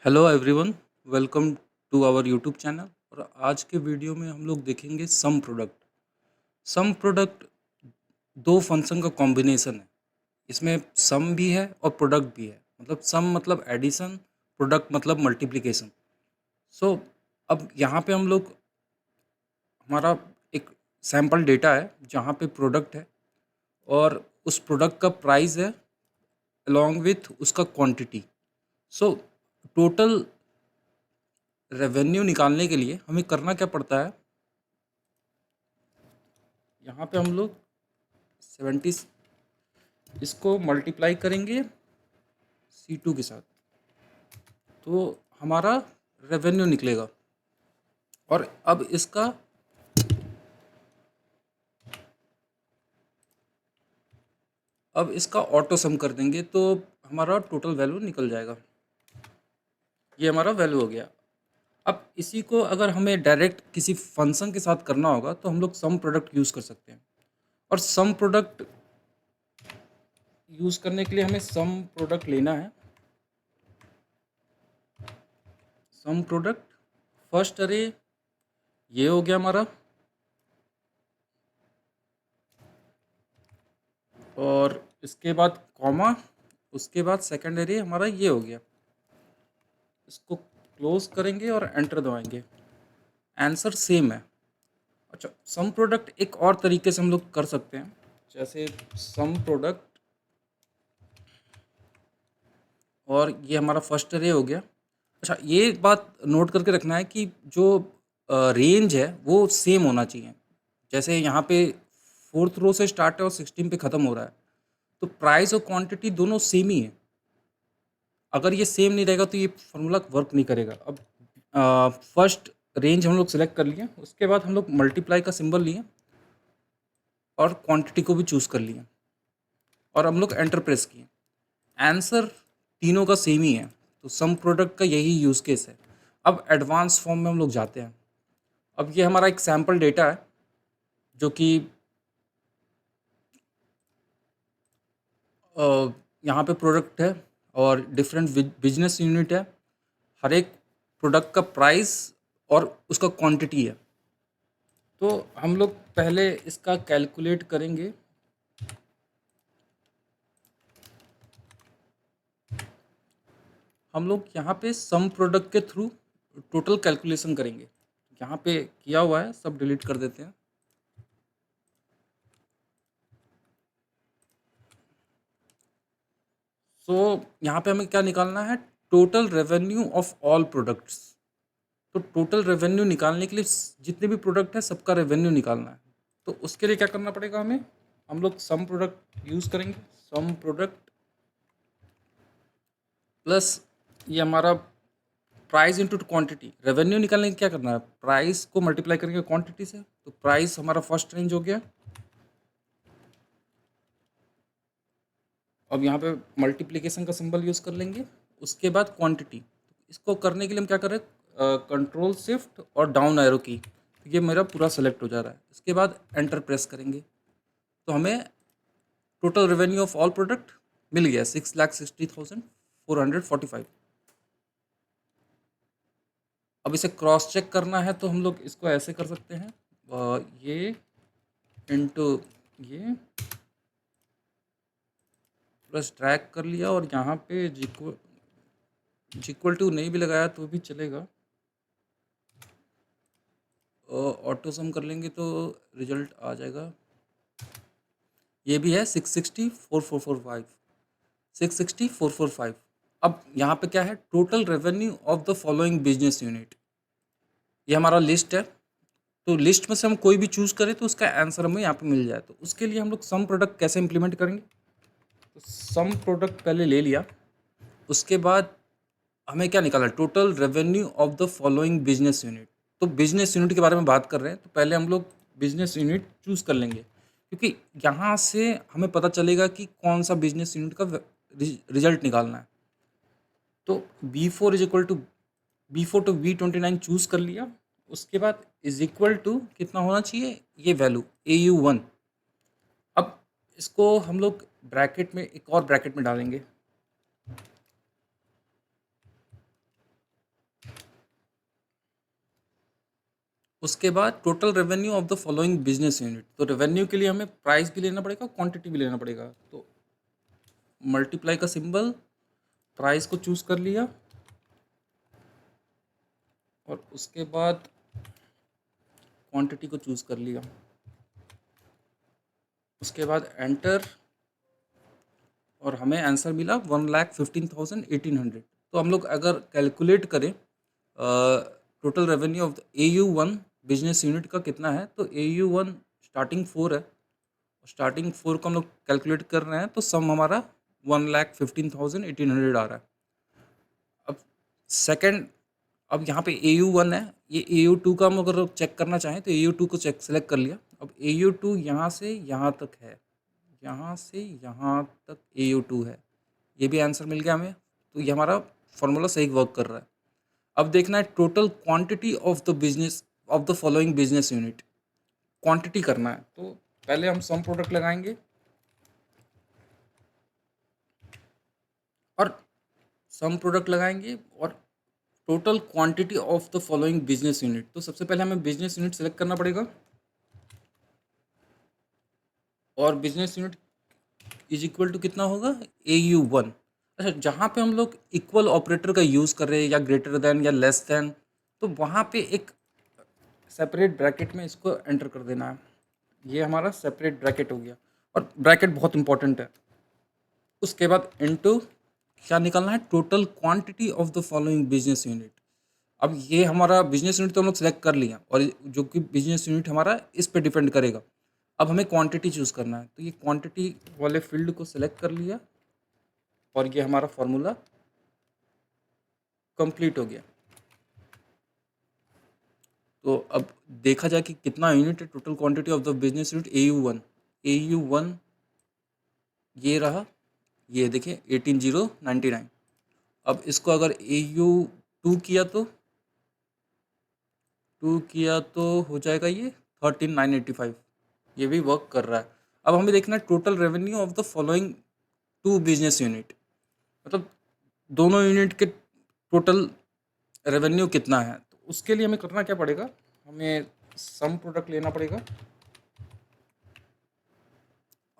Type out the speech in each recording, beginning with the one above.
Hello everyone, welcome to our YouTube channel. और आज के वीडियो में हम लोग देखेंगे सम प्रोडक्ट दो फंक्शन का कॉम्बिनेशन है। इसमें सम भी है और प्रोडक्ट भी है। मतलब सम मतलब एडिशन, प्रोडक्ट मतलब मल्टीप्लिकेशन। सो अब यहाँ पे हम लोग हमारा एक सैम्पल डेटा है जहाँ पे प्रोडक्ट है और उस प्रोडक्ट का प्राइस है अलॉन्ग विथ उसका क्वांटिटी। सो टोटल रेवेन्यू निकालने के लिए हमें करना क्या पड़ता है। यहाँ पे हम लोग 70 इसको मल्टीप्लाई करेंगे C2 के साथ, तो हमारा रेवेन्यू निकलेगा। और अब इसका ऑटो सम कर देंगे तो हमारा टोटल वैल्यू निकल जाएगा। ये हमारा वैल्यू हो गया। अब इसी को अगर हमें डायरेक्ट किसी फंक्शन के साथ करना होगा तो हम लोग सम प्रोडक्ट यूज़ कर सकते हैं। और सम प्रोडक्ट यूज़ करने के लिए हमें सम प्रोडक्ट लेना है। सम प्रोडक्ट फर्स्ट अरे ये हो गया हमारा, और इसके बाद कॉमा, उसके बाद सेकेंड एरे हमारा ये हो गया। इसको क्लोज करेंगे और एंटर दबाएंगे। आंसर सेम है। अच्छा, सम प्रोडक्ट एक और तरीके से हम लोग कर सकते हैं। जैसे सम प्रोडक्ट, और ये हमारा फर्स्ट एरे हो गया। अच्छा, ये बात नोट करके रखना है कि जो रेंज है वो सेम होना चाहिए। जैसे यहाँ पे फोर्थ रो से स्टार्ट है और 16 पे ख़त्म हो रहा है, तो प्राइस और क्वांटिटी दोनों सेम ही है। अगर ये सेम नहीं रहेगा तो ये फार्मूला वर्क नहीं करेगा। अब फर्स्ट रेंज हम लोग सेलेक्ट कर लिए, उसके बाद हम लोग मल्टीप्लाई का सिंबल लिए और क्वांटिटी को भी चूज़ कर लिए और हम लोग एंटर प्रेस किए। आंसर तीनों का सेम ही है, तो सम प्रोडक्ट का यही यूज़ केस है। अब एडवांस फॉर्म में हम लोग जाते हैं। अब ये हमारा एक सैम्पल डेटा है जो कि यहाँ पे प्रोडक्ट है और डिफरेंट बिजनेस यूनिट है। हर एक प्रोडक्ट का प्राइस और उसका क्वांटिटी है। तो हम लोग पहले इसका कैलकुलेट करेंगे। हम लोग यहाँ पे सम प्रोडक्ट के थ्रू टोटल कैलकुलेशन करेंगे। यहाँ पे किया हुआ है, सब डिलीट कर देते हैं। सो यहाँ पे हमें क्या निकालना है, total revenue of all products. तो टोटल रेवेन्यू निकालने के लिए जितने भी प्रोडक्ट है सबका रेवेन्यू निकालना है। तो उसके लिए क्या करना पड़ेगा हमें, हम लोग सम प्रोडक्ट यूज़ करेंगे। सम प्रोडक्ट प्लस ये हमारा प्राइस इंटू क्वांटिटी। रेवेन्यू निकालने के क्या करना है, प्राइस को मल्टीप्लाई करेंगे क्वांटिटी से। तो प्राइस हमारा फर्स्ट रेंज हो गया। अब यहाँ पे मल्टीप्लिकेशन का सिंबल यूज़ कर लेंगे, उसके बाद क्वांटिटी। इसको करने के लिए हम क्या कर रहे हैं, कंट्रोल शिफ्ट और डाउन एरो की। तो ये मेरा पूरा सेलेक्ट हो जा रहा है। इसके बाद एंटर प्रेस करेंगे तो हमें total revenue of all product मिल गया 6,60,445। अब इसे क्रॉस चेक करना है तो हम लोग इसको ऐसे कर सकते हैं, ये इंटू ये प्लस ड्रैग कर लिया और यहाँ पे इक्वल टू नहीं भी लगाया तो भी चलेगा। ऑटो सम कर लेंगे तो रिजल्ट आ जाएगा। ये भी है 660,445, 660,445। अब यहाँ पे क्या है, total revenue of the following business unit. ये हमारा लिस्ट है। तो लिस्ट में से हम कोई भी चूज़ करें तो उसका आंसर हमें यहाँ पे मिल जाए। तो उसके लिए हम लोग सम प्रोडक्ट कैसे इंप्लीमेंट करेंगे, तो सम प्रोडक्ट पहले ले लिया, उसके बाद हमें क्या निकाला, total revenue of the following business unit. तो बिजनेस यूनिट के बारे में बात कर रहे हैं तो पहले हम लोग बिजनेस यूनिट चूज़ कर लेंगे, क्योंकि यहाँ से हमें पता चलेगा कि कौन सा बिजनेस यूनिट का रिजल्ट निकालना है। तो B4 चूज़ कर लिया। उसके बाद इज इक्वल टू कितना होना चाहिए, ये वैल्यू AU1। अब इसको हम लोग ब्रैकेट में, एक और ब्रैकेट में डालेंगे। उसके बाद total revenue of the following business unit. तो रेवेन्यू के लिए हमें प्राइस भी लेना पड़ेगा, क्वांटिटी भी लेना पड़ेगा। तो मल्टीप्लाई का सिंबल, प्राइस को चूज कर लिया और उसके बाद क्वांटिटी को चूज कर लिया। उसके बाद एंटर और हमें आंसर मिला 1,15,1800। तो हम लोग अगर कैलकुलेट करें total revenue of AU1 business unit का कितना है, तो AU1 स्टार्टिंग 4 है, स्टार्टिंग 4 को हम लोग कैलकुलेट कर रहे हैं, तो सम हमारा 1,15,1800 आ रहा है। अब सेकंड, अब यहाँ पे AU1 है, ये AU2 का हम अगर चेक करना चाहें तो AU2 को चेक सेलेक्ट कर लिया। अब AU2 यहाँ से यहाँ तक है, यहाँ से यहाँ तक AU2 है, ये भी आंसर मिल गया हमें। तो ये हमारा फॉर्मूला सही वर्क कर रहा है। अब देखना है total quantity of the business of the following business unit, quantity करना है। तो पहले हम सम प्रोडक्ट लगाएंगे और सम प्रोडक्ट लगाएंगे और total quantity of the following business unit. तो सबसे पहले हमें बिजनेस यूनिट सेलेक्ट करना पड़ेगा और business unit is equal to कितना होगा, AU1। अच्छा, जहाँ पे हम लोग इक्वल ऑपरेटर का यूज़ कर रहे हैं या ग्रेटर देन या लेस देन, तो वहाँ पे एक सेपरेट ब्रैकेट में इसको एंटर कर देना है। ये हमारा सेपरेट ब्रैकेट हो गया और ब्रैकेट बहुत इंपॉर्टेंट है। उसके बाद इनटू क्या निकालना है, total quantity of the following business unit. अब ये हमारा बिजनेस यूनिट तो हम लोग सेलेक्ट कर लिया और जो कि बिजनेस यूनिट हमारा इस पे डिपेंड करेगा। अब हमें क्वांटिटी चूज़ करना है, तो ये क्वांटिटी वाले फील्ड को सिलेक्ट कर लिया और ये हमारा फॉर्मूला कंप्लीट हो गया। तो अब देखा जाए कि कितना यूनिट है, total quantity of the business unit AU1 ये रहा, ये देखिए 18,099। अब इसको अगर AU2 किया तो हो जाएगा ये 13,985। ये भी वर्क कर रहा है। अब हमें देखना है total revenue of the following 2 business unit, मतलब दोनों यूनिट के टोटल रेवेन्यू कितना है। तो उसके लिए हमें करना क्या पड़ेगा, हमें सम प्रोडक्ट लेना पड़ेगा।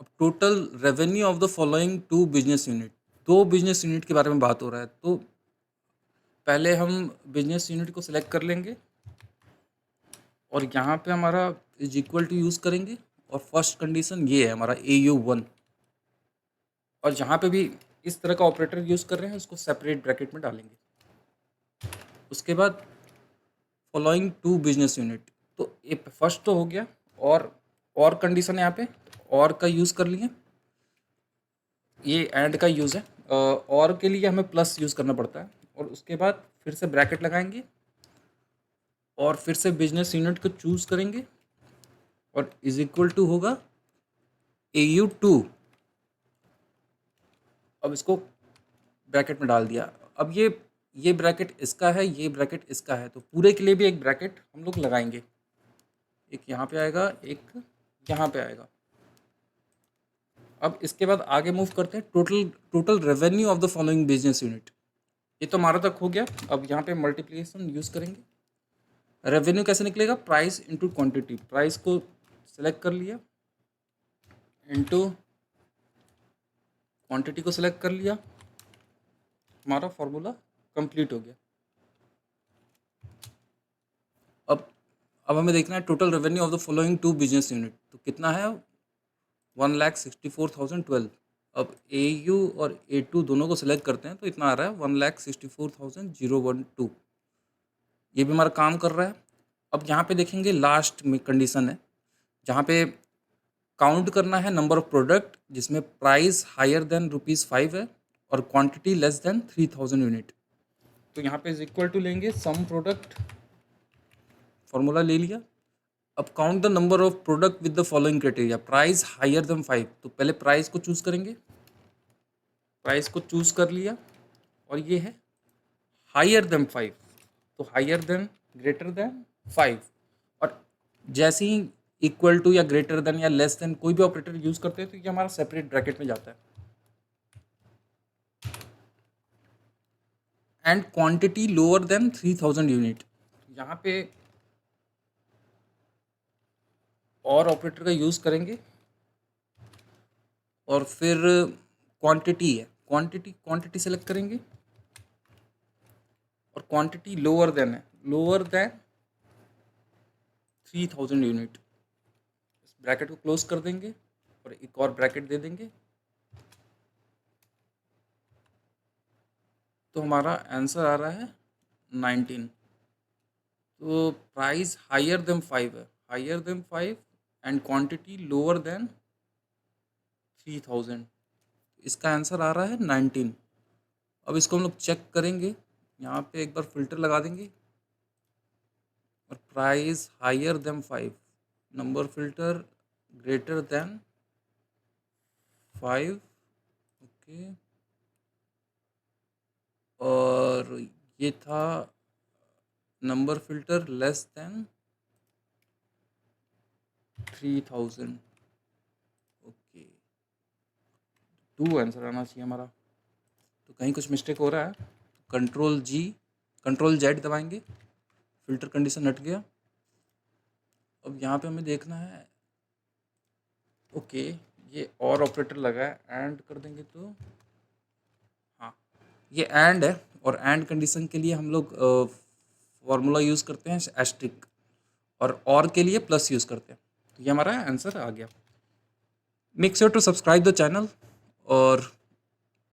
अब total revenue of the following 2 business unit, 2 business unit के बारे में बात हो रहा है। तो पहले हम बिजनेस यूनिट को सिलेक्ट कर लेंगे और यहाँ पे हमारा इज इक्वल टू यूज़ करेंगे और फर्स्ट कंडीशन ये है हमारा AU1। और जहाँ पे भी इस तरह का ऑपरेटर यूज़ कर रहे हैं उसको सेपरेट ब्रैकेट में डालेंगे। उसके बाद फॉलोइंग 2 बिजनेस यूनिट, तो ये फर्स्ट तो हो गया और कंडीशन है यहाँ पे, और का यूज़ कर लिए, ये एंड का यूज़ है। और के लिए हमें प्लस यूज़ करना पड़ता है और उसके बाद फिर से ब्रैकेट लगाएंगे और फिर से बिजनेस यूनिट को चूज़ करेंगे और इज इक्वल टू होगा AU2। अब इसको ब्रैकेट में डाल दिया। अब ये ब्रैकेट इसका है, ये ब्रैकेट इसका है, तो पूरे के लिए भी एक ब्रैकेट हम लोग लगाएंगे। एक यहाँ पे आएगा, एक यहाँ पे आएगा। अब इसके बाद आगे मूव करते हैं, total revenue of the following business unit. ये तो हमारा तक हो गया। अब यहाँ पे मल्टीप्लिकेशन यूज़ करेंगे। रेवेन्यू कैसे निकलेगा, प्राइस इंटू क्वांटिटी। प्राइस को सेलेक्ट कर लिया इंटू क्वांटिटी को सिलेक्ट कर लिया, हमारा फॉर्मूला कंप्लीट हो गया। अब हमें देखना है total revenue of the following 2 business unit, तो कितना है 1,64,012। अब AU और A2 दोनों को सिलेक्ट करते हैं तो इतना आ रहा है 1,64,012। ये भी हमारा काम कर रहा है। अब यहाँ पे देखेंगे लास्ट में कंडीशन है जहाँ पे काउंट करना है नंबर ऑफ प्रोडक्ट जिसमें प्राइस हायर देन ₹5 है और क्वांटिटी लेस देन 3,000 यूनिट। तो यहाँ पे इज इक्वल टू लेंगे सम प्रोडक्ट, फॉर्मूला ले लिया। अब count the number of product with the following criteria, price higher than 5। तो पहले प्राइस को चूज करेंगे, प्राइस को चूज कर लिया और ये है हायर देन 5, तो हायर देन ग्रेटर देन 5। और जैसे ही इक्वल टू या ग्रेटर देन या लेस देन कोई भी ऑपरेटर यूज करते हैं तो ये हमारा सेपरेट ब्रैकेट में जाता है। And quantity lower then 3,000 unit, यहाँ पे और ऑपरेटर का यूज़ करेंगे और फिर क्वांटिटी है, क्वांटिटी सेलेक्ट करेंगे और क्वांटिटी लोअर देन है, लोअर देन 3000 यूनिट। इस ब्रैकेट को क्लोज कर देंगे और एक और ब्रैकेट दे देंगे, तो हमारा आंसर आ रहा है 19। तो प्राइस हायर देन 5 है, higher than 5 and quantity lower than 3000। इसका आंसर आ रहा है 19। अब इसको हम लोग चेक करेंगे, यहाँ पे एक बार फिल्टर लगा देंगे और price higher than 5, number filter greater than 5, okay. और ये था number filter less than 3000, okay. 2 answer आना चाहिए हमारा, तो कहीं कुछ मिस्टेक हो रहा है। कंट्रोल जेड दबाएंगे, फिल्टर कंडीशन हट गया। अब यहाँ पे हमें देखना है, ओके, ये और ऑपरेटर लगा है, एंड कर देंगे तो हाँ, ये एंड है और एंड कंडीशन के लिए हम लोग फॉर्मूला यूज़ करते हैं एस्ट्रिक, और के लिए प्लस यूज़ करते हैं। तो ये हमारा आंसर आ गया। Make sure to subscribe the channel और